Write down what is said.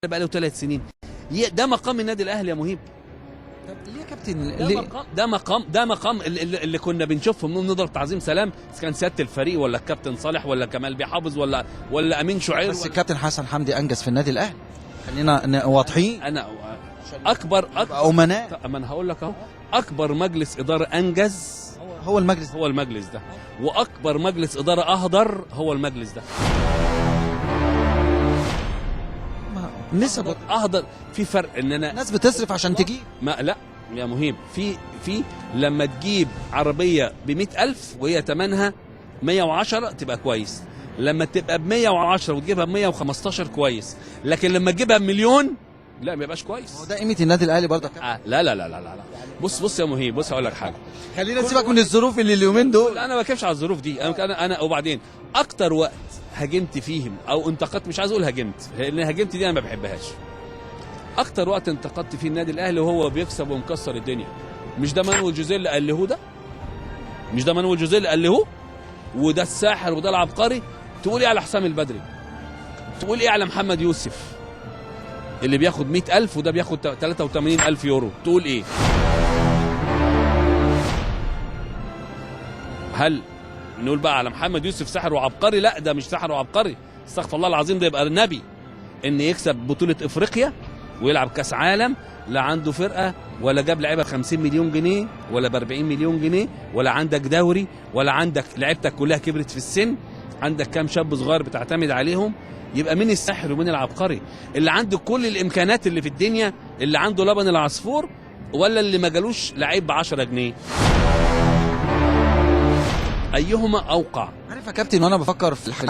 بقى له 3 سنين. ده مقام النادي الاهلي يا مهيب. طب ليه يا كابتن؟ ده مقام اللي كنا بنشوفه منهم نضرب تعظيم سلام، كان سياده الفريق ولا الكابتن صالح ولا كمال بيحافظ ولا امين شعير. بس الكابتن حسن حمدي انجز في النادي الاهلي، خلينا واضحين. انا اكبر امناء. ما انا هقول لك اهو، اكبر مجلس اداره انجز هو المجلس هو المجلس ده، واكبر مجلس اداره اهدر هو المجلس ده. نسبة اهدر في فرق ان انا الناس بتصرف عشان تجيب. ما لا يا مهيب، في لما تجيب عربيه ب 100,000 وهي ثمنها 110 تبقى كويس، لما تبقى ب 110 وتجيبها ب 115 كويس، لكن لما تجيبها بمليون لا ما يبقاش كويس. هو ده قيمة النادي الاهلي برضه. لا لا لا لا لا. بص يا مهيب، بص هقول لك حاجه، خلينا نسيبك من الظروف اللي اليومين دول. انا ما بكيفش على الظروف دي. انا وبعدين اكتر وقت هاجمت فيهم او انتقدت، مش عايز اقول هاجمت لان هاجمت دي انا ما بحبهاش، اكتر وقت انتقدت فيه النادي الاهلي وهو بيكسب ومكسر الدنيا. مش ده مانويل جوزيه اللي قال له ده؟ مش ده مانويل جوزيه اللي قال له؟ وده الساحر وده العبقري. تقول ايه على حسام البدري؟ تقول ايه على محمد يوسف اللي بياخد 100,000 وده بياخد 83,000 يورو؟ تقول ايه؟ هل نقول بقى على محمد يوسف ساحر وعبقري؟ لا، ده مش ساحر وعبقري، استغفر الله العظيم، ده يبقى النبي. ان يكسب بطولة افريقيا ويلعب كاس عالم، لا عنده فرقة ولا جاب لعيبه ب 50 مليون جنيه ولا ب 40 مليون جنيه، ولا عندك دوري، ولا عندك لعيبتك كلها كبرت في السن، عندك كام شاب صغير بتعتمد عليهم. يبقى مين الساحر ومين العبقري؟ اللي عنده كل الامكانات اللي في الدنيا، اللي عنده لبن العصفور، ولا اللي ما جالوش لعيب ب 10 جنيه؟ ايهما اوقع؟ عارف يا كابتن، وانا بفكر في الحلقة